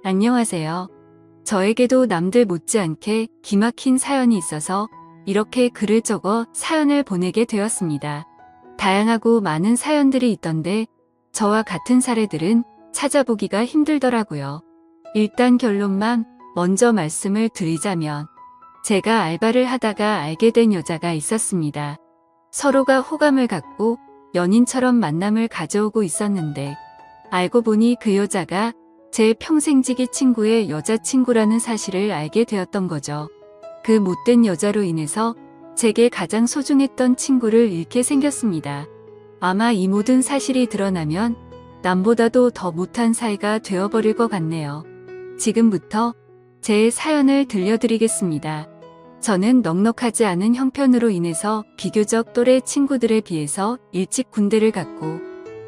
안녕하세요. 저에게도 남들 못지않게 기막힌 사연이 있어서 이렇게 글을 적어 사연을 보내게 되었습니다. 다양하고 많은 사연들이 있던데 저와 같은 사례들은 찾아보기가 힘들더라고요. 일단 결론만 먼저 말씀을 드리자면 제가 알바를 하다가 알게 된 여자가 있었습니다. 서로가 호감을 갖고 연인처럼 만남을 가져오고 있었는데 알고 보니 그 여자가 제 평생지기 친구의 여자친구라는 사실을 알게 되었던 거죠. 그 못된 여자로 인해서 제게 가장 소중했던 친구를 잃게 생겼습니다. 아마 이 모든 사실이 드러나면 남보다도 더 못한 사이가 되어버릴 것 같네요. 지금부터 제 사연을 들려드리겠습니다. 저는 넉넉하지 않은 형편으로 인해서 비교적 또래 친구들에 비해서 일찍 군대를 갔고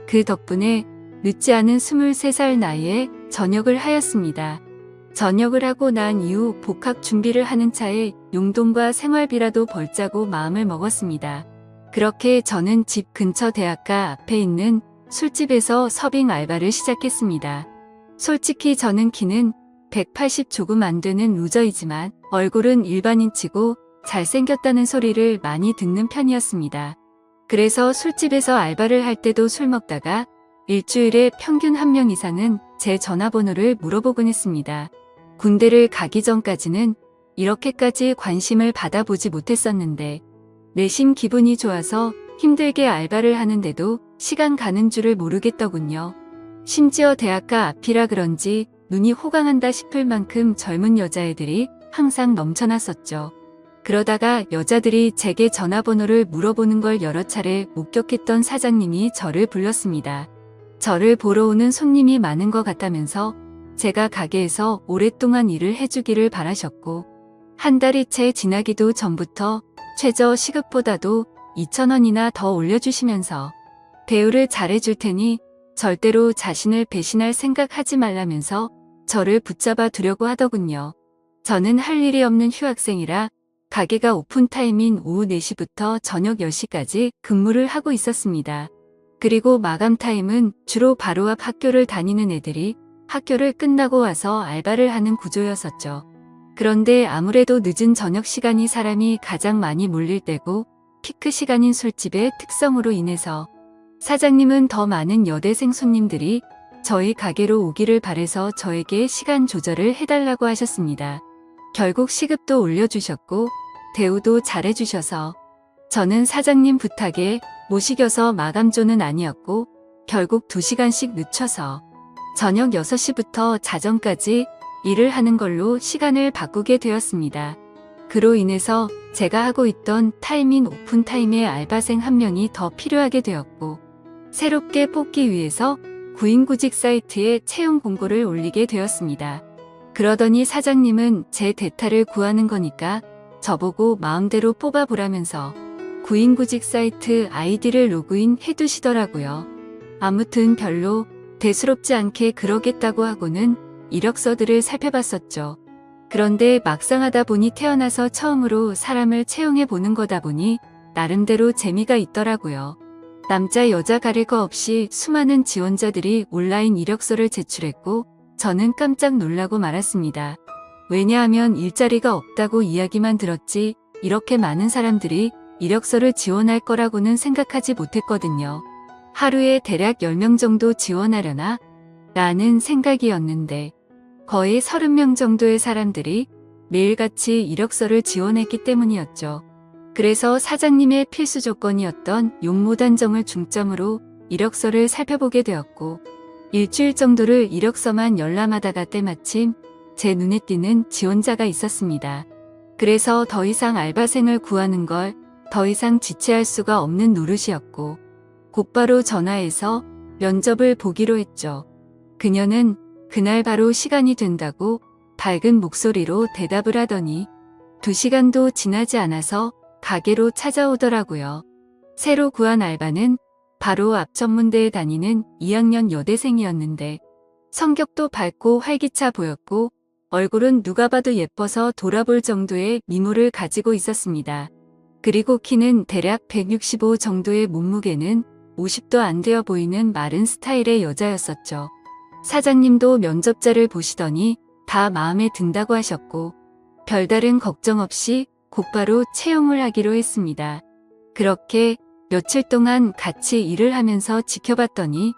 그 덕분에 늦지 않은 23살 나이에 전역을 하였습니다. 전역을 하고 난 이후 복학 준비를 하는 차에 용돈과 생활비라도 벌자고 마음을 먹었습니다. 그렇게 저는 집 근처 대학가 앞에 있는 술집에서 서빙 알바를 시작했습니다. 솔직히 저는 키는 180 조금 안 되는 루저이지만 얼굴은 일반인치고 잘생겼다는 소리를 많이 듣는 편이었습니다. 그래서 술집에서 알바를 할 때도 술 먹다가 일주일에 평균 1명 이상은 제 전화번호를 물어보곤 했습니다. 군대를 가기 전까지는 이렇게까지 관심을 받아보지 못했었는데 내심 기분이 좋아서 힘들게 알바를 하는데도 시간 가는 줄을 모르겠더군요. 심지어 대학가 앞이라 그런지 눈이 호강한다 싶을 만큼 젊은 여자애들이 항상 넘쳐났었죠. 그러다가 여자들이 제게 전화번호를 물어보는 걸 여러 차례 목격했던 사장님이 저를 불렀습니다. 저를 보러 오는 손님이 많은 것 같다면서 제가 가게에서 오랫동안 일을 해주기를 바라셨고 한 달이 채 지나기도 전부터 최저 시급보다도 2,000원이나 더 올려주시면서 대우를 잘해줄 테니 절대로 자신을 배신할 생각하지 말라면서 저를 붙잡아 두려고 하더군요. 저는 할 일이 없는 휴학생이라 가게가 오픈타임인 오후 4시부터 저녁 10시까지 근무를 하고 있었습니다. 그리고 마감 타임은 주로 바로 앞 학교를 다니는 애들이 학교를 끝나고 와서 알바를 하는 구조였었죠. 그런데 아무래도 늦은 저녁 시간이 사람이 가장 많이 몰릴 때고 피크 시간인 술집의 특성으로 인해서 사장님은 더 많은 여대생 손님들이 저희 가게로 오기를 바래서 저에게 시간 조절을 해달라고 하셨습니다. 결국 시급도 올려주셨고 대우도 잘해주셔서 저는 사장님 부탁에 못 이겨서 마감조는 아니었고 결국 2시간씩 늦춰서 저녁 6시부터 자정까지 일을 하는 걸로 시간을 바꾸게 되었습니다. 그로 인해서 제가 하고 있던 타임인 오픈타임에 알바생 1명이 더 필요하게 되었고 새롭게 뽑기 위해서 구인구직 사이트에 채용 공고를 올리게 되었습니다. 그러더니 사장님은 제 대타를 구하는 거니까 저보고 마음대로 뽑아보라면서 구인구직 사이트 아이디를 로그인 해두시더라고요. 아무튼 별로 대수롭지 않게 그러겠다고 하고는 이력서들을 살펴봤었죠. 그런데 막상 하다 보니 태어나서 처음으로 사람을 채용해 보는 거다 보니 나름대로 재미가 있더라고요. 남자 여자 가릴 거 없이 수많은 지원자들이 온라인 이력서를 제출했고 저는 깜짝 놀라고 말았습니다. 왜냐하면 일자리가 없다고 이야기만 들었지 이렇게 많은 사람들이 이력서를 지원할 거라고는 생각하지 못했거든요. 하루에 대략 10명 정도 지원하려나? 라는 생각이었는데 거의 30명 정도의 사람들이 매일같이 이력서를 지원했기 때문이었죠. 그래서 사장님의 필수 조건이었던 용모단정을 중점으로 이력서를 살펴보게 되었고 일주일 정도를 이력서만 열람하다가 때마침 제 눈에 띄는 지원자가 있었습니다. 그래서 더 이상 알바생을 구하는 걸 더 이상 지체할 수가 없는 노릇이었고 곧바로 전화해서 면접을 보기로 했죠. 그녀는 그날 바로 시간이 된다고 밝은 목소리로 대답을 하더니 2시간도 지나지 않아서 가게로 찾아오더라고요. 새로 구한 알바는 바로 앞 전문대에 다니는 2학년 여대생이었는데 성격도 밝고 활기차 보였고 얼굴은 누가 봐도 예뻐서 돌아볼 정도의 미모를 가지고 있었습니다. 그리고 키는 대략 165 정도의 몸무게는 50도 안 되어 보이는 마른 스타일의 여자였었죠. 사장님도 면접자를 보시더니 다 마음에 든다고 하셨고 별다른 걱정 없이 곧바로 채용을 하기로 했습니다. 그렇게 며칠 동안 같이 일을 하면서 지켜봤더니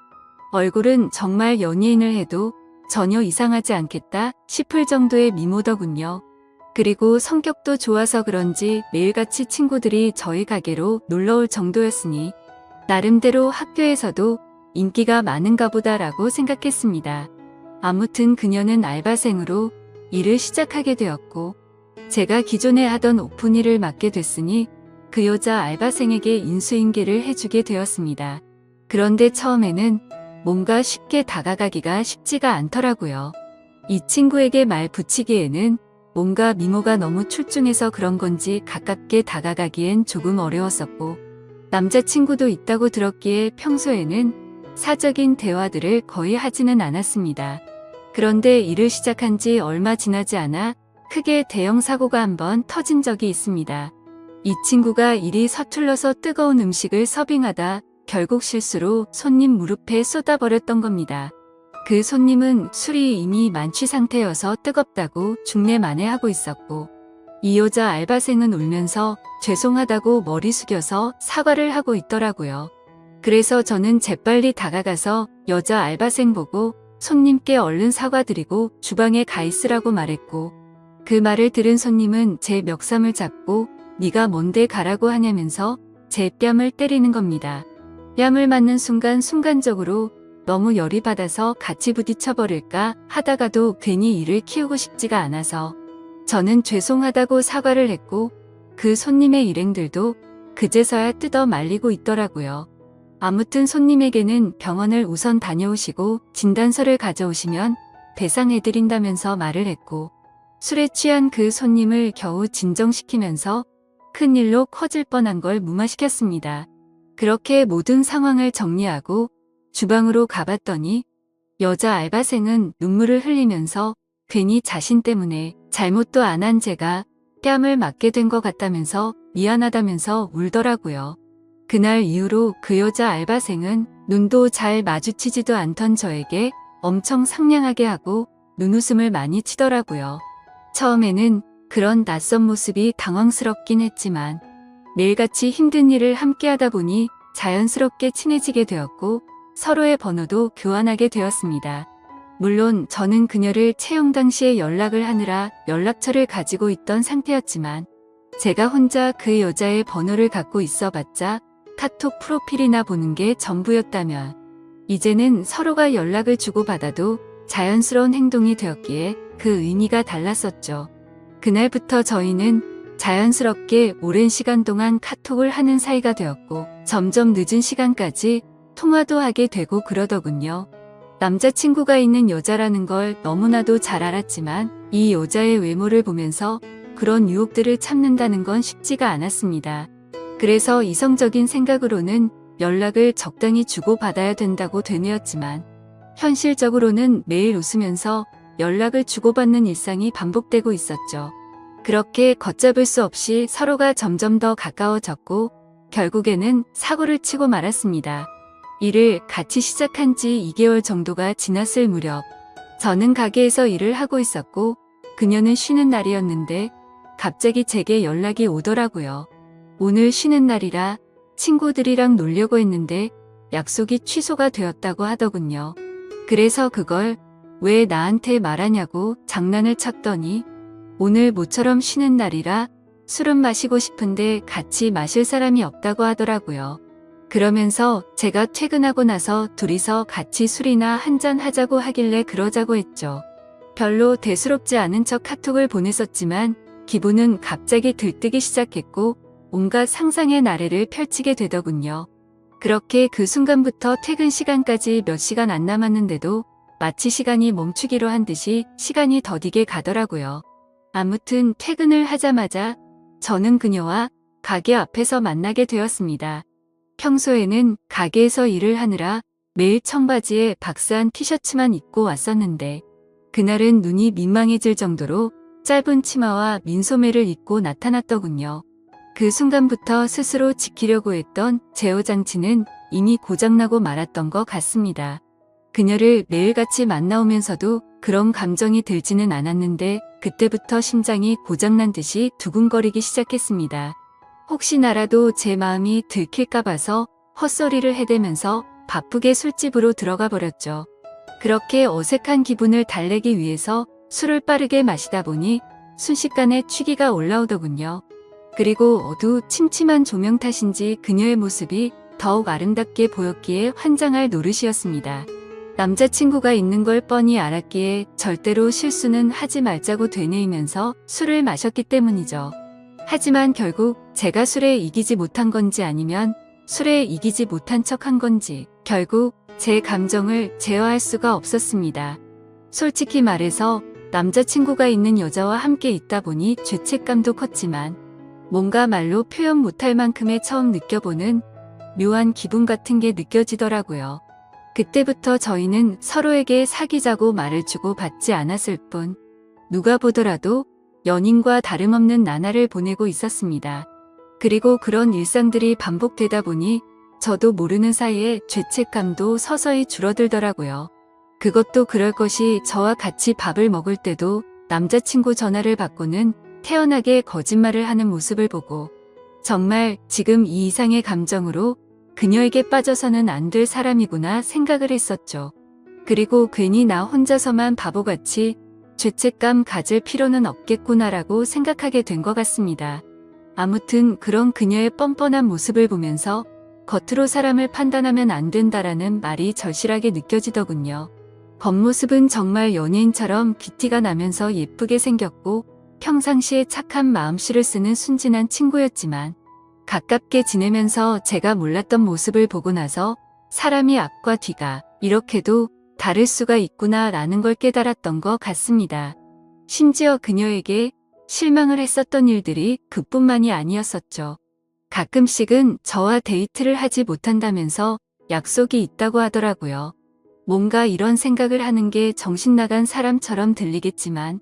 얼굴은 정말 연예인을 해도 전혀 이상하지 않겠다 싶을 정도의 미모더군요. 그리고 성격도 좋아서 그런지 매일같이 친구들이 저희 가게로 놀러올 정도였으니 나름대로 학교에서도 인기가 많은가 보다라고 생각했습니다. 아무튼 그녀는 알바생으로 일을 시작하게 되었고 제가 기존에 하던 오픈 일을 맡게 됐으니 그 여자 알바생에게 인수인계를 해주게 되었습니다. 그런데 처음에는 뭔가 쉽게 다가가기가 쉽지가 않더라고요. 이 친구에게 말 붙이기에는 뭔가 미모가 너무 출중해서 그런 건지 가깝게 다가가기엔 조금 어려웠었고 남자친구도 있다고 들었기에 평소에는 사적인 대화들을 거의 하지는 않았습니다. 그런데 일을 시작한 지 얼마 지나지 않아 크게 대형 사고가 한번 터진 적이 있습니다. 이 친구가 일이 서툴러서 뜨거운 음식을 서빙하다 결국 실수로 손님 무릎에 쏟아버렸던 겁니다. 그 손님은 술이 이미 만취 상태여서 뜨겁다고 중내만회하고 있었고 이 여자 알바생은 울면서 죄송하다고 머리 숙여서 사과를 하고 있더라고요. 그래서 저는 재빨리 다가가서 여자 알바생 보고 손님께 얼른 사과드리고 주방에 가 있으라고 말했고 그 말을 들은 손님은 제 멱삼을 잡고 네가 뭔데 가라고 하냐면서 제 뺨을 때리는 겁니다. 뺨을 맞는 순간적으로 너무 열이 받아서 같이 부딪혀버릴까 하다가도 괜히 일을 키우고 싶지가 않아서 저는 죄송하다고 사과를 했고 그 손님의 일행들도 그제서야 뜯어 말리고 있더라고요. 아무튼 손님에게는 병원을 우선 다녀오시고 진단서를 가져오시면 배상해드린다면서 말을 했고 술에 취한 그 손님을 겨우 진정시키면서 큰일로 커질 뻔한 걸 무마시켰습니다. 그렇게 모든 상황을 정리하고 주방으로 가봤더니 여자 알바생은 눈물을 흘리면서 괜히 자신 때문에 잘못도 안 한 제가 뺨을 맞게 된 것 같다면서 미안하다면서 울더라고요. 그날 이후로 그 여자 알바생은 눈도 잘 마주치지도 않던 저에게 엄청 상냥하게 하고 눈웃음을 많이 치더라고요. 처음에는 그런 낯선 모습이 당황스럽긴 했지만 매일같이 힘든 일을 함께 하다 보니 자연스럽게 친해지게 되었고 서로의 번호도 교환하게 되었습니다. 물론 저는 그녀를 채용 당시에 연락을 하느라 연락처를 가지고 있던 상태였지만 제가 혼자 그 여자의 번호를 갖고 있어봤자 카톡 프로필이나 보는 게 전부였다면 이제는 서로가 연락을 주고받아도 자연스러운 행동이 되었기에 그 의미가 달랐었죠. 그날부터 저희는 자연스럽게 오랜 시간 동안 카톡을 하는 사이가 되었고 점점 늦은 시간까지 통화도 하게 되고 그러더군요. 남자친구가 있는 여자라는 걸 너무나도 잘 알았지만 이 여자의 외모를 보면서 그런 유혹들을 참는다는 건 쉽지가 않았습니다. 그래서 이성적인 생각으로는 연락을 적당히 주고받아야 된다고 되뇌었지만 현실적으로는 매일 웃으면서 연락을 주고받는 일상이 반복되고 있었죠. 그렇게 걷잡을 수 없이 서로가 점점 더 가까워졌고 결국에는 사고를 치고 말았습니다. 일을 같이 시작한 지 2개월 정도가 지났을 무렵 저는 가게에서 일을 하고 있었고 그녀는 쉬는 날이었는데 갑자기 제게 연락이 오더라고요. 오늘 쉬는 날이라 친구들이랑 놀려고 했는데 약속이 취소가 되었다고 하더군요. 그래서 그걸 왜 나한테 말하냐고 장난을 쳤더니 오늘 모처럼 쉬는 날이라 술은 마시고 싶은데 같이 마실 사람이 없다고 하더라고요. 그러면서 제가 퇴근하고 나서 둘이서 같이 술이나 한잔 하자고 하길래 그러자고 했죠. 별로 대수롭지 않은 척 카톡을 보냈었지만 기분은 갑자기 들뜨기 시작했고 온갖 상상의 나래를 펼치게 되더군요. 그렇게 그 순간부터 퇴근 시간까지 몇 시간 안 남았는데도 마치 시간이 멈추기로 한 듯이 시간이 더디게 가더라고요. 아무튼 퇴근을 하자마자 저는 그녀와 가게 앞에서 만나게 되었습니다. 평소에는 가게에서 일을 하느라 매일 청바지에 박스한 티셔츠만 입고 왔었는데 그날은 눈이 민망해질 정도로 짧은 치마와 민소매를 입고 나타났더군요. 그 순간부터 스스로 지키려고 했던 제어 장치는 이미 고장나고 말았던 것 같습니다. 그녀를 매일같이 만나오면서도 그런 감정이 들지는 않았는데 그때부터 심장이 고장난 듯이 두근거리기 시작했습니다. 혹시나라도 제 마음이 들킬까 봐서 헛소리를 해대면서 바쁘게 술집으로 들어가 버렸죠. 그렇게 어색한 기분을 달래기 위해서 술을 빠르게 마시다 보니 순식간에 취기가 올라오더군요. 그리고 침침한 조명 탓인지 그녀의 모습이 더욱 아름답게 보였기에 환장할 노릇이었습니다. 남자친구가 있는 걸 뻔히 알았기에 절대로 실수는 하지 말자고 되뇌이면서 술을 마셨기 때문이죠. 하지만 결국 제가 술에 이기지 못한 건지 아니면 술에 이기지 못한 척한 건지 결국 제 감정을 제어할 수가 없었습니다. 솔직히 말해서 남자친구가 있는 여자와 함께 있다 보니 죄책감도 컸지만 뭔가 말로 표현 못할 만큼의 처음 느껴보는 묘한 기분 같은 게 느껴지더라고요. 그때부터 저희는 서로에게 사귀자고 말을 주고 받지 않았을 뿐 누가 보더라도 연인과 다름없는 나날을 보내고 있었습니다. 그리고 그런 일상들이 반복되다 보니 저도 모르는 사이에 죄책감도 서서히 줄어들더라고요. 그것도 그럴 것이 저와 같이 밥을 먹을 때도 남자친구 전화를 받고는 태연하게 거짓말을 하는 모습을 보고 정말 지금 이 이상의 감정으로 그녀에게 빠져서는 안 될 사람이구나 생각을 했었죠. 그리고 괜히 나 혼자서만 바보같이 죄책감 가질 필요는 없겠구나라고 생각하게 된 것 같습니다. 아무튼 그런 그녀의 뻔뻔한 모습을 보면서 겉으로 사람을 판단하면 안 된다라는 말이 절실하게 느껴지더군요. 겉모습은 정말 연예인처럼 귀티가 나면서 예쁘게 생겼고 평상시에 착한 마음씨를 쓰는 순진한 친구였지만 가깝게 지내면서 제가 몰랐던 모습을 보고 나서 사람이 앞과 뒤가 이렇게도 다를 수가 있구나 라는 걸 깨달았던 것 같습니다. 심지어 그녀에게 실망을 했었던 일들이 그뿐만이 아니었었죠. 가끔씩은 저와 데이트를 하지 못한다면서 약속이 있다고 하더라고요. 뭔가 이런 생각을 하는 게 정신나간 사람처럼 들리겠지만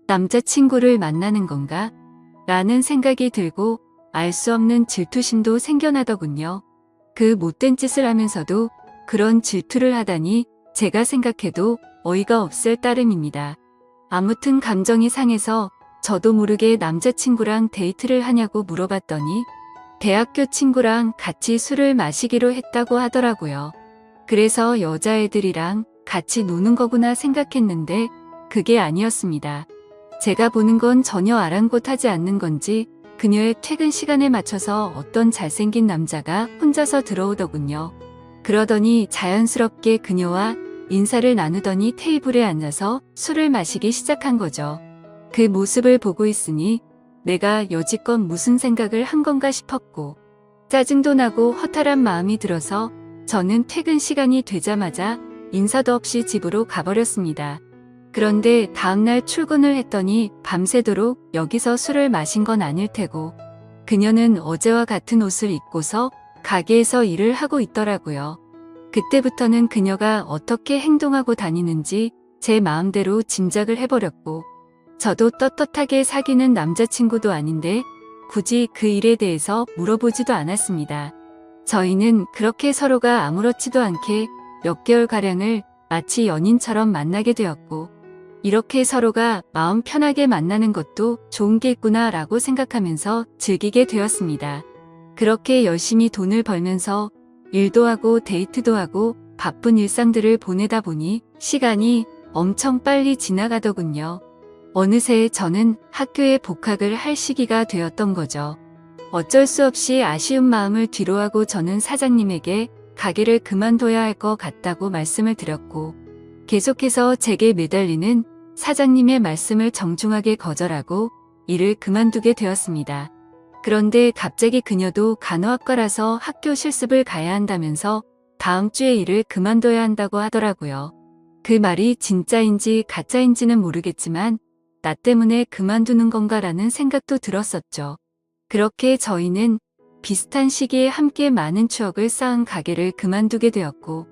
남자친구를 만나는 건가? 라는 생각이 들고 알 수 없는 질투심도 생겨나더군요. 그 못된 짓을 하면서도 그런 질투를 하다니 제가 생각해도 어이가 없을 따름입니다. 아무튼 감정이 상해서 저도 모르게 남자친구랑 데이트를 하냐고 물어봤더니 대학교 친구랑 같이 술을 마시기로 했다고 하더라고요. 그래서 여자애들이랑 같이 노는 거구나 생각했는데 그게 아니었습니다. 제가 보는 건 전혀 아랑곳하지 않는 건지 그녀의 퇴근 시간에 맞춰서 어떤 잘생긴 남자가 혼자서 들어오더군요. 그러더니 자연스럽게 그녀와 인사를 나누더니 테이블에 앉아서 술을 마시기 시작한 거죠. 그 모습을 보고 있으니 내가 여지껏 무슨 생각을 한 건가 싶었고 짜증도 나고 허탈한 마음이 들어서 저는 퇴근 시간이 되자마자 인사도 없이 집으로 가버렸습니다. 그런데 다음날 출근을 했더니 밤새도록 여기서 술을 마신 건 아닐 테고 그녀는 어제와 같은 옷을 입고서 가게에서 일을 하고 있더라고요. 그때부터는 그녀가 어떻게 행동하고 다니는지 제 마음대로 짐작을 해버렸고 저도 떳떳하게 사귀는 남자친구도 아닌데 굳이 그 일에 대해서 물어보지도 않았습니다. 저희는 그렇게 서로가 아무렇지도 않게 몇 개월가량을 마치 연인처럼 만나게 되었고 이렇게 서로가 마음 편하게 만나는 것도 좋은 게 있구나 라고 생각하면서 즐기게 되었습니다. 그렇게 열심히 돈을 벌면서 일도 하고 데이트도 하고 바쁜 일상들을 보내다 보니 시간이 엄청 빨리 지나가더군요. 어느새 저는 학교에 복학을 할 시기가 되었던 거죠. 어쩔 수 없이 아쉬운 마음을 뒤로하고 저는 사장님에게 가게를 그만둬야 할 것 같다고 말씀을 드렸고 계속해서 제게 매달리는 사장님의 말씀을 정중하게 거절하고 일을 그만두게 되었습니다. 그런데 갑자기 그녀도 간호학과라서 학교 실습을 가야 한다면서 다음 주에 일을 그만둬야 한다고 하더라고요. 그 말이 진짜인지 가짜인지는 모르겠지만 나 때문에 그만두는 건가라는 생각도 들었었죠. 그렇게 저희는 비슷한 시기에 함께 많은 추억을 쌓은 가게를 그만두게 되었고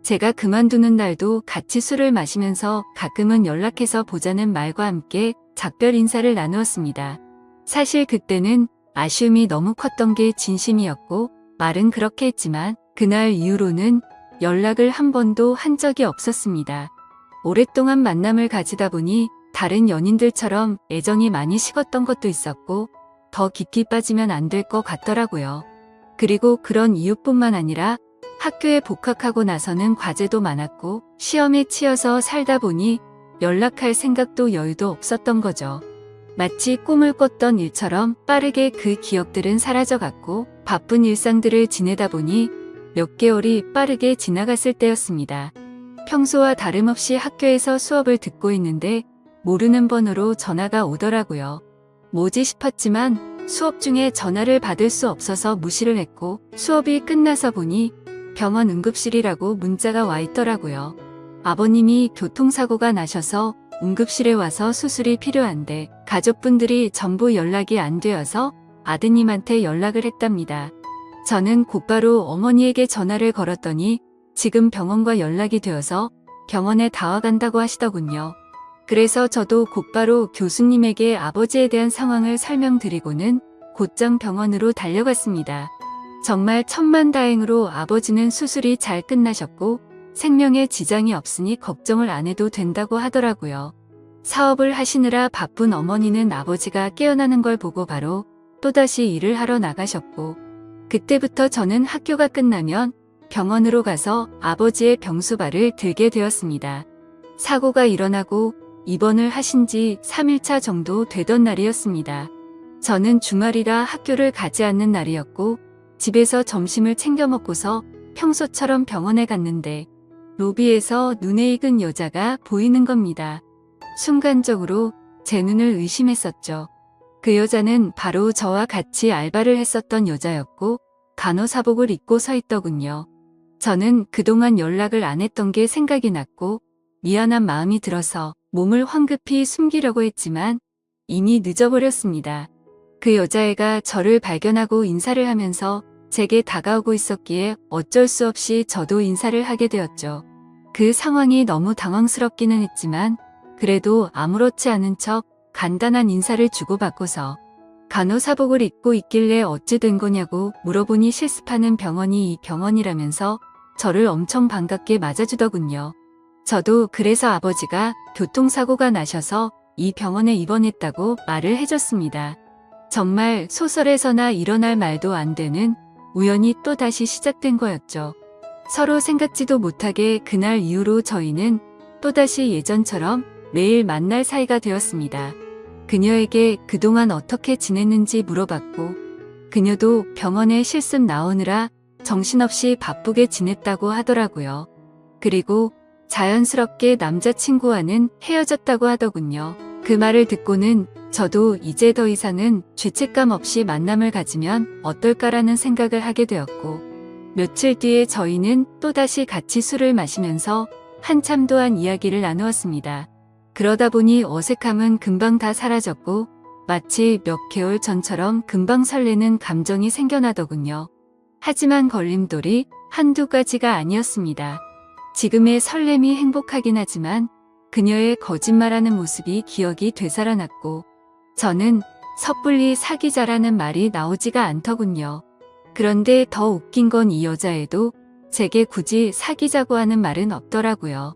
제가 그만두는 날도 같이 술을 마시면서 가끔은 연락해서 보자는 말과 함께 작별 인사를 나누었습니다. 사실 그때는 아쉬움이 너무 컸던 게 진심이었고 말은 그렇게 했지만 그날 이후로는 연락을 한 번도 한 적이 없었습니다. 오랫동안 만남을 가지다 보니 다른 연인들처럼 애정이 많이 식었던 것도 있었고 더 깊이 빠지면 안 될 것 같더라고요. 그리고 그런 이유뿐만 아니라 학교에 복학하고 나서는 과제도 많았고 시험에 치여서 살다 보니 연락할 생각도 여유도 없었던 거죠. 마치 꿈을 꿨던 일처럼 빠르게 그 기억들은 사라져갔고 바쁜 일상들을 지내다 보니 몇 개월이 빠르게 지나갔을 때였습니다. 평소와 다름없이 학교에서 수업을 듣고 있는데 모르는 번호로 전화가 오더라고요. 뭐지 싶었지만 수업 중에 전화를 받을 수 없어서 무시를 했고 수업이 끝나서 보니 병원 응급실이라고 문자가 와 있더라고요. 아버님이 교통사고가 나셔서 응급실에 와서 수술이 필요한데 가족분들이 전부 연락이 안 되어서 아드님한테 연락을 했답니다. 저는 곧바로 어머니에게 전화를 걸었더니 지금 병원과 연락이 되어서 병원에 다와간다고 하시더군요. 그래서 저도 곧바로 교수님에게 아버지에 대한 상황을 설명드리고는 곧장 병원으로 달려갔습니다. 정말 천만다행으로 아버지는 수술이 잘 끝나셨고 생명에 지장이 없으니 걱정을 안 해도 된다고 하더라고요. 사업을 하시느라 바쁜 어머니는 아버지가 깨어나는 걸 보고 바로 또다시 일을 하러 나가셨고 그때부터 저는 학교가 끝나면 병원으로 가서 아버지의 병수발을 들게 되었습니다. 사고가 일어나고 입원을 하신 지 3일차 정도 되던 날이었습니다. 저는 주말이라 학교를 가지 않는 날이었고 집에서 점심을 챙겨 먹고서 평소처럼 병원에 갔는데 로비에서 눈에 익은 여자가 보이는 겁니다. 순간적으로 제 눈을 의심했었죠. 그 여자는 바로 저와 같이 알바를 했었던 여자였고 간호사복을 입고 서 있더군요. 저는 그동안 연락을 안 했던 게 생각이 났고 미안한 마음이 들어서 몸을 황급히 숨기려고 했지만 이미 늦어버렸습니다. 그 여자애가 저를 발견하고 인사를 하면서 제게 다가오고 있었기에 어쩔 수 없이 저도 인사를 하게 되었죠. 그 상황이 너무 당황스럽기는 했지만 그래도 아무렇지 않은 척 간단한 인사를 주고받고서 간호사복을 입고 있길래 어찌 된 거냐고 물어보니 실습하는 병원이 이 병원이라면서 저를 엄청 반갑게 맞아주더군요. 저도 그래서 아버지가 교통사고가 나셔서 이 병원에 입원했다고 말을 해줬습니다. 정말 소설에서나 일어날 말도 안 되는 우연이 또다시 시작된 거였죠. 서로 생각지도 못하게 그날 이후로 저희는 또다시 예전처럼 매일 만날 사이가 되었습니다. 그녀에게 그동안 어떻게 지냈는지 물어봤고 그녀도 병원에 실습 나오느라 정신없이 바쁘게 지냈다고 하더라고요. 그리고 자연스럽게 남자친구와는 헤어졌다고 하더군요. 그 말을 듣고는 저도 이제 더 이상은 죄책감 없이 만남을 가지면 어떨까라는 생각을 하게 되었고 며칠 뒤에 저희는 또다시 같이 술을 마시면서 한참 동안 이야기를 나누었습니다. 그러다 보니 어색함은 금방 다 사라졌고 마치 몇 개월 전처럼 금방 설레는 감정이 생겨나더군요. 하지만 걸림돌이 한두 가지가 아니었습니다. 지금의 설렘이 행복하긴 하지만 그녀의 거짓말하는 모습이 기억이 되살아났고 저는 섣불리 사귀자라는 말이 나오지가 않더군요. 그런데 더 웃긴 건 이 여자애도 제게 굳이 사귀자고 하는 말은 없더라고요.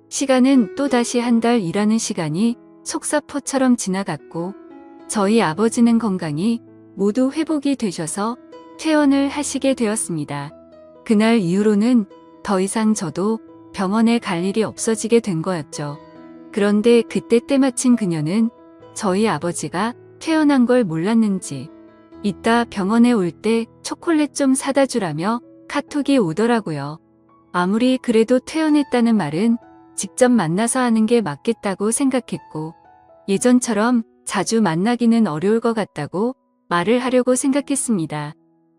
시간은 또다시 한 달 일하는 시간이 속사포처럼 지나갔고 저희 아버지는 건강이 모두 회복이 되셔서 퇴원을 하시게 되었습니다. 그날 이후로는 더 이상 저도 병원에 갈 일이 없어지게 된 거였죠. 그런데 그때 때마침 그녀는 저희 아버지가 퇴원한 걸 몰랐는지 이따 병원에 올 때 초콜릿 좀 사다 주라며 카톡이 오더라고요. 아무리 그래도 퇴원했다는 말은 직접 만나서 하는 게 맞겠다고 생각했고 예전처럼 자주 만나기는 어려울 것 같다고 말을 하려고 생각했습니다.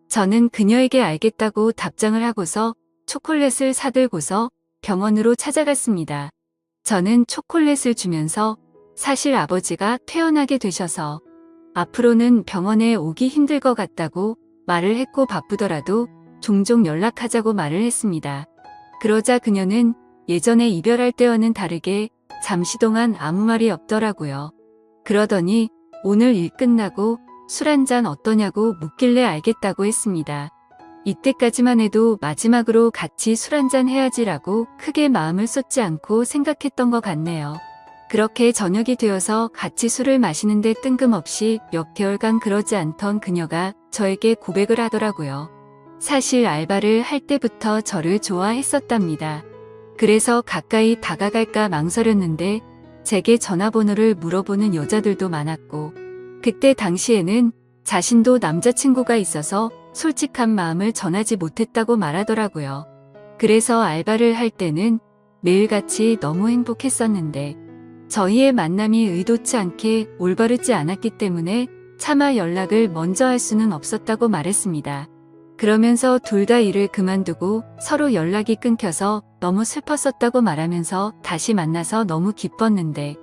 저는 그녀에게 알겠다고 답장을 하고서 초콜릿을 사들고서 병원으로 찾아갔습니다. 저는 초콜릿을 주면서 사실 아버지가 퇴원하게 되셔서 앞으로는 병원에 오기 힘들 것 같다고 말을 했고 바쁘더라도 종종 연락하자고 말을 했습니다. 그러자 그녀는 예전에 이별할 때와는 다르게 잠시 동안 아무 말이 없더라고요. 그러더니 오늘 일 끝나고 술 한잔 어떠냐고 묻길래 알겠다고 했습니다. 이때까지만 해도 마지막으로 같이 술 한잔 해야지라고 크게 마음을 쏟지 않고 생각했던 것 같네요. 그렇게 저녁이 되어서 같이 술을 마시는데 뜬금없이 몇 개월간 그러지 않던 그녀가 저에게 고백을 하더라고요. 사실 알바를 할 때부터 저를 좋아했었답니다. 그래서 가까이 다가갈까 망설였는데 제게 전화번호를 물어보는 여자들도 많았고, 그때 당시에는 자신도 남자친구가 있어서 솔직한 마음을 전하지 못했다고 말하더라고요. 그래서 알바를 할 때는 매일같이 너무 행복했었는데 저희의 만남이 의도치 않게 올바르지 않았기 때문에 차마 연락을 먼저 할 수는 없었다고 말했습니다. 그러면서 둘 다 일을 그만두고 서로 연락이 끊겨서 너무 슬펐었다고 말하면서 다시 만나서 너무 기뻤는데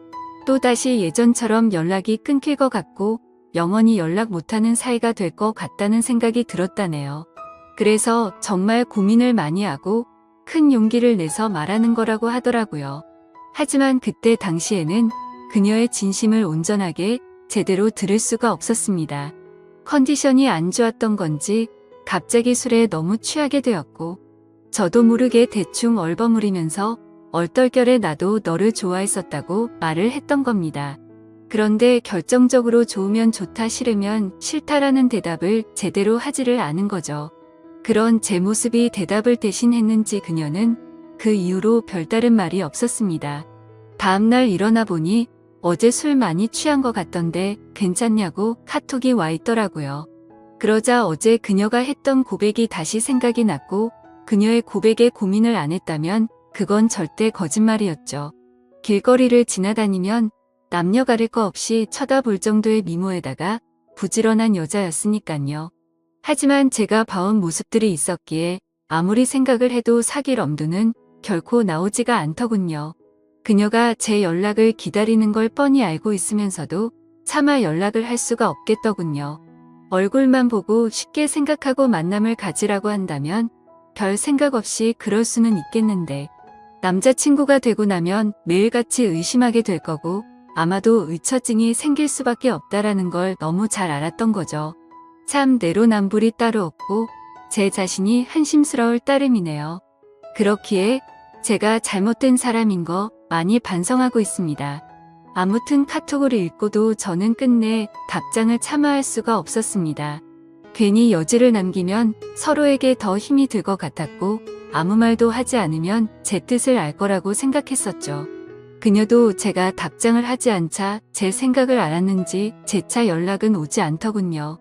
또다시 예전처럼 연락이 끊길 것 같고 영원히 연락 못하는 사이가 될 것 같다는 생각이 들었다네요. 그래서 정말 고민을 많이 하고 큰 용기를 내서 말하는 거라고 하더라고요. 하지만 그때 당시에는 그녀의 진심을 온전하게 제대로 들을 수가 없었습니다. 컨디션이 안 좋았던 건지 갑자기 술에 너무 취하게 되었고 저도 모르게 대충 얼버무리면서 얼떨결에 나도 너를 좋아했었다고 말을 했던 겁니다. 그런데 결정적으로 좋으면 좋다 싫으면 싫다라는 대답을 제대로 하지를 않은 거죠. 그런 제 모습이 대답을 대신했는지 그녀는 그 이후로 별다른 말이 없었습니다. 다음날 일어나 보니 어제 술 많이 취한 것 같던데 괜찮냐고 카톡이 와 있더라고요. 그러자 어제 그녀가 했던 고백이 다시 생각이 났고 그녀의 고백에 고민을 안 했다면 그건 절대 거짓말이었죠. 길거리를 지나다니면 남녀 가릴 거 없이 쳐다볼 정도의 미모에다가 부지런한 여자였으니깐요. 하지만 제가 봐온 모습들이 있었기에 아무리 생각을 해도 사귈 엄두는 결코 나오지가 않더군요. 그녀가 제 연락을 기다리는 걸 뻔히 알고 있으면서도 차마 연락을 할 수가 없겠더군요. 얼굴만 보고 쉽게 생각하고 만남을 가지라고 한다면 별 생각 없이 그럴 수는 있겠는데 남자친구가 되고 나면 매일같이 의심하게 될 거고 아마도 의처증이 생길 수밖에 없다라는 걸 너무 잘 알았던 거죠. 참 내로남불이 따로 없고 제 자신이 한심스러울 따름이네요. 그렇기에 제가 잘못된 사람인 거 많이 반성하고 있습니다. 아무튼 카톡을 읽고도 저는 끝내 답장을 차마 할 수가 없었습니다. 괜히 여지를 남기면 서로에게 더 힘이 들 것 같았고 아무 말도 하지 않으면 제 뜻을 알 거라고 생각했었죠. 그녀도 제가 답장을 하지 않자 제 생각을 알았는지 재차 연락은 오지 않더군요.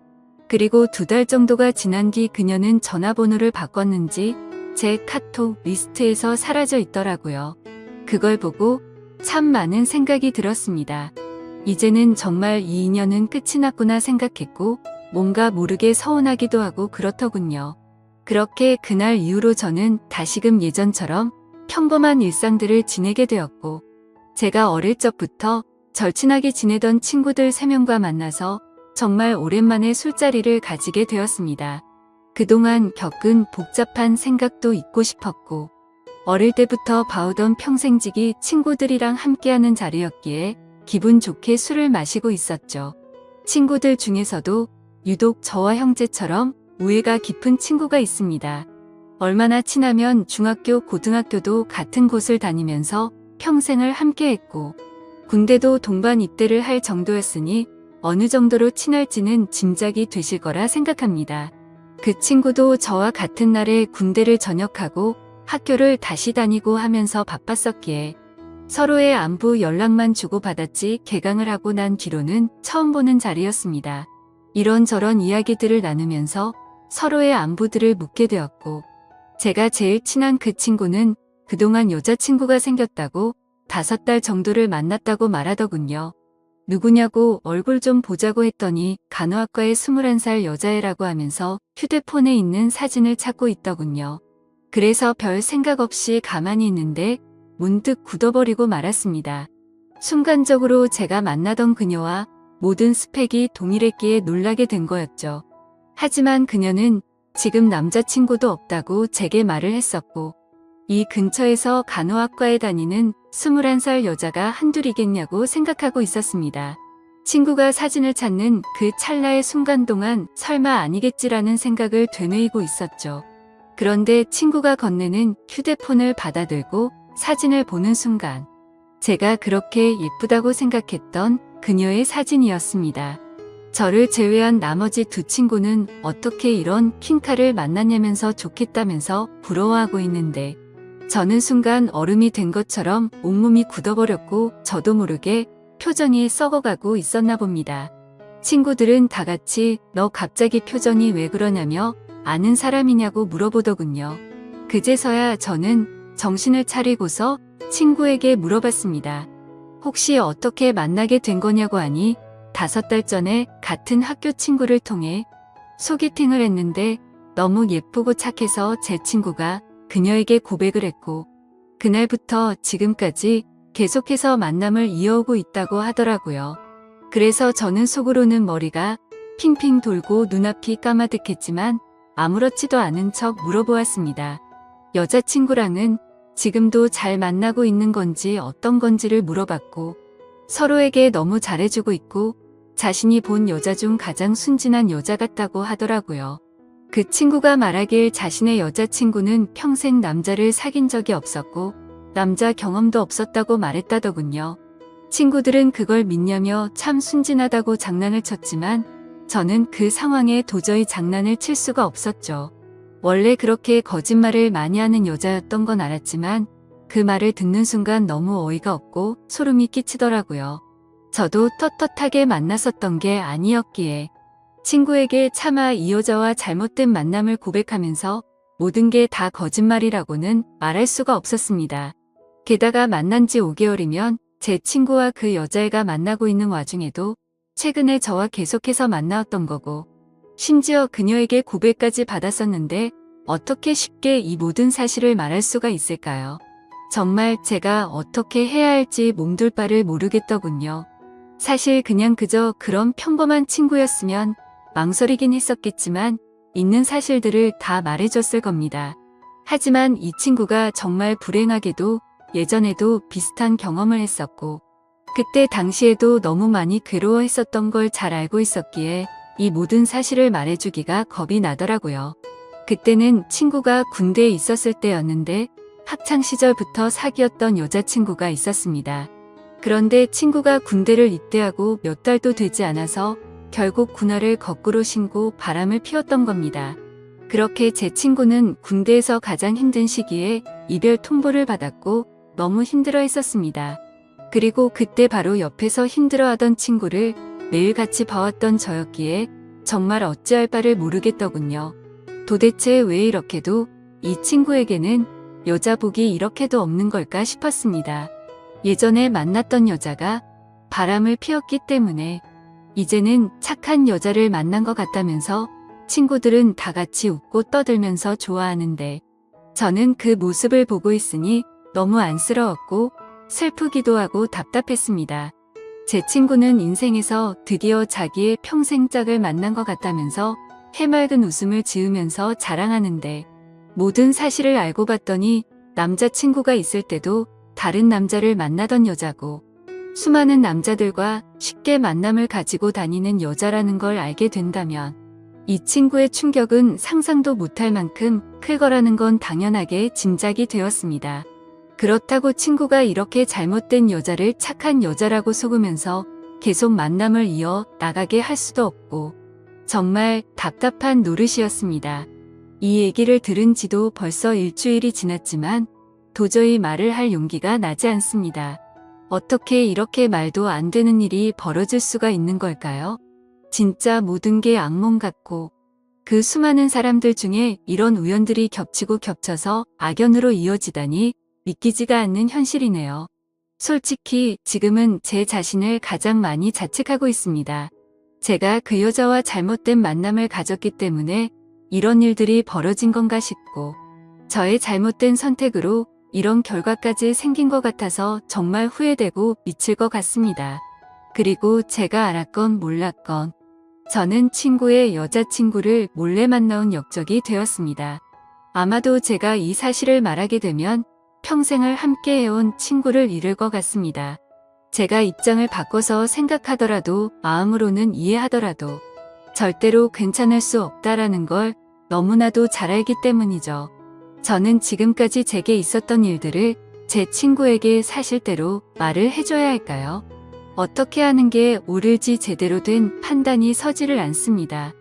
그리고 2달 정도가 지난 뒤 그녀는 전화번호를 바꿨는지 제 카톡 리스트에서 사라져 있더라고요. 그걸 보고 참 많은 생각이 들었습니다. 이제는 정말 이 인연은 끝이 났구나 생각했고 뭔가 모르게 서운하기도 하고 그렇더군요. 그렇게 그날 이후로 저는 다시금 예전처럼 평범한 일상들을 지내게 되었고 제가 어릴 적부터 절친하게 지내던 친구들 3명과 만나서 정말 오랜만에 술자리를 가지게 되었습니다. 그동안 겪은 복잡한 생각도 잊고 싶었고 어릴 때부터 봐오던 평생지기 친구들이랑 함께하는 자리였기에 기분 좋게 술을 마시고 있었죠. 친구들 중에서도 유독 저와 형제처럼 우애가 깊은 친구가 있습니다. 얼마나 친하면 중학교, 고등학교도 같은 곳을 다니면서 평생을 함께했고 군대도 동반 입대를 할 정도였으니 어느 정도로 친할지는 짐작이 되실 거라 생각합니다. 그 친구도 저와 같은 날에 군대를 전역하고 학교를 다시 다니고 하면서 바빴었기에 서로의 안부 연락만 주고받았지 개강을 하고 난 뒤로는 처음 보는 자리였습니다. 이런저런 이야기들을 나누면서 서로의 안부들을 묻게 되었고 제가 제일 친한 그 친구는 그동안 여자친구가 생겼다고 5달 정도를 만났다고 말하더군요. 누구냐고 얼굴 좀 보자고 했더니 간호학과의 21살 여자애라고 하면서 휴대폰에 있는 사진을 찾고 있더군요. 그래서 별 생각 없이 가만히 있는데 문득 굳어버리고 말았습니다. 순간적으로 제가 만나던 그녀와 모든 스펙이 동일했기에 놀라게 된 거였죠. 하지만 그녀는 지금 남자친구도 없다고 제게 말을 했었고 이 근처에서 간호학과에 다니는 21살 여자가 한둘이겠냐고 생각하고 있었습니다. 친구가 사진을 찾는 그 찰나의 순간 동안 설마 아니겠지라는 생각을 되뇌이고 있었죠. 그런데 친구가 건네는 휴대폰을 받아들고 사진을 보는 순간 제가 그렇게 예쁘다고 생각했던 그녀의 사진이었습니다. 저를 제외한 나머지 두 친구는 어떻게 이런 퀸카를 만났냐면서 좋겠다면서 부러워하고 있는데 저는 순간 얼음이 된 것처럼 온몸이 굳어버렸고 저도 모르게 표정이 썩어가고 있었나 봅니다. 친구들은 다 같이 너 갑자기 표정이 왜 그러냐며 아는 사람이냐고 물어보더군요. 그제서야 저는 정신을 차리고서 친구에게 물어봤습니다. 혹시 어떻게 만나게 된 거냐고 하니 5달 전에 같은 학교 친구를 통해 소개팅을 했는데 너무 예쁘고 착해서 제 친구가 그녀에게 고백을 했고 그날부터 지금까지 계속해서 만남을 이어오고 있다고 하더라고요. 그래서 저는 속으로는 머리가 핑핑 돌고 눈앞이 까마득했지만 아무렇지도 않은 척 물어보았습니다. 여자친구랑은 지금도 잘 만나고 있는 건지 어떤 건지를 물어봤고 서로에게 너무 잘해주고 있고 자신이 본 여자 중 가장 순진한 여자 같다고 하더라고요. 그 친구가 말하길 자신의 여자친구는 평생 남자를 사귄 적이 없었고 남자 경험도 없었다고 말했다더군요. 친구들은 그걸 믿냐며 참 순진하다고 장난을 쳤지만 저는 그 상황에 도저히 장난을 칠 수가 없었죠. 원래 그렇게 거짓말을 많이 하는 여자였던 건 알았지만 그 말을 듣는 순간 너무 어이가 없고 소름이 끼치더라고요. 저도 떳떳하게 만났었던 게 아니었기에 친구에게 차마 이 여자와 잘못된 만남을 고백하면서 모든 게 다 거짓말이라고는 말할 수가 없었습니다. 게다가 만난 지 5개월이면 제 친구와 그 여자애가 만나고 있는 와중에도 최근에 저와 계속해서 만나왔던 거고 심지어 그녀에게 고백까지 받았었는데 어떻게 쉽게 이 모든 사실을 말할 수가 있을까요? 정말 제가 어떻게 해야 할지 몸둘 바를 모르겠더군요. 사실 그냥 그저 그런 평범한 친구였으면 망설이긴 했었겠지만 있는 사실들을 다 말해줬을 겁니다. 하지만 이 친구가 정말 불행하게도 예전에도 비슷한 경험을 했었고 그때 당시에도 너무 많이 괴로워했었던 걸 잘 알고 있었기에 이 모든 사실을 말해주기가 겁이 나더라고요. 그때는 친구가 군대에 있었을 때였는데 학창시절부터 사귀었던 여자친구가 있었습니다. 그런데 친구가 군대를 입대하고 몇 달도 되지 않아서 결국 군화를 거꾸로 신고 바람을 피웠던 겁니다. 그렇게 제 친구는 군대에서 가장 힘든 시기에 이별 통보를 받았고 너무 힘들어 했었습니다. 그리고 그때 바로 옆에서 힘들어하던 친구를 매일 같이 봐왔던 저였기에 정말 어찌할 바를 모르겠더군요. 도대체 왜 이렇게도 이 친구에게는 여자복이 이렇게도 없는 걸까 싶었습니다. 예전에 만났던 여자가 바람을 피웠기 때문에 이제는 착한 여자를 만난 것 같다면서 친구들은 다 같이 웃고 떠들면서 좋아하는데 저는 그 모습을 보고 있으니 너무 안쓰러웠고 슬프기도 하고 답답했습니다. 제 친구는 인생에서 드디어 자기의 평생 짝을 만난 것 같다면서 해맑은 웃음을 지으면서 자랑하는데 모든 사실을 알고 봤더니 남자친구가 있을 때도 다른 남자를 만나던 여자고 수많은 남자들과 쉽게 만남을 가지고 다니는 여자라는 걸 알게 된다면 이 친구의 충격은 상상도 못할 만큼 클 거라는 건 당연하게 짐작이 되었습니다. 그렇다고 친구가 이렇게 잘못된 여자를 착한 여자라고 속으면서 계속 만남을 이어 나가게 할 수도 없고 정말 답답한 노릇이었습니다. 이 얘기를 들은 지도 벌써 일주일이 지났지만 도저히 말을 할 용기가 나지 않습니다. 어떻게 이렇게 말도 안 되는 일이 벌어질 수가 있는 걸까요? 진짜 모든 게 악몽 같고 그 수많은 사람들 중에 이런 우연들이 겹치고 겹쳐서 악연으로 이어지다니 믿기지가 않는 현실이네요. 솔직히 지금은 제 자신을 가장 많이 자책하고 있습니다. 제가 그 여자와 잘못된 만남을 가졌기 때문에 이런 일들이 벌어진 건가 싶고 저의 잘못된 선택으로 이런 결과까지 생긴 것 같아서 정말 후회되고 미칠 것 같습니다. 그리고 제가 알았건 몰랐건 저는 친구의 여자친구를 몰래 만나온 역적이 되었습니다. 아마도 제가 이 사실을 말하게 되면 평생을 함께 해온 친구를 잃을 것 같습니다. 제가 입장을 바꿔서 생각하더라도 마음으로는 이해하더라도 절대로 괜찮을 수 없다라는 걸 너무나도 잘 알기 때문이죠. 저는 지금까지 제게 있었던 일들을 제 친구에게 사실대로 말을 해줘야 할까요? 어떻게 하는 게 옳을지 제대로 된 판단이 서지를 않습니다.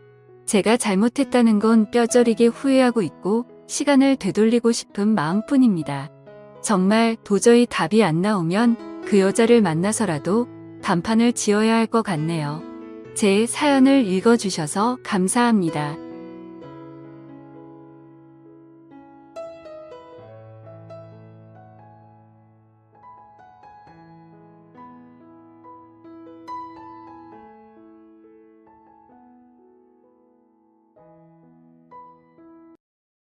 제가 잘못했다는 건 뼈저리게 후회하고 있고 시간을 되돌리고 싶은 마음뿐입니다. 정말 도저히 답이 안 나오면 그 여자를 만나서라도 단판을 지어야 할 것 같네요. 제 사연을 읽어주셔서 감사합니다.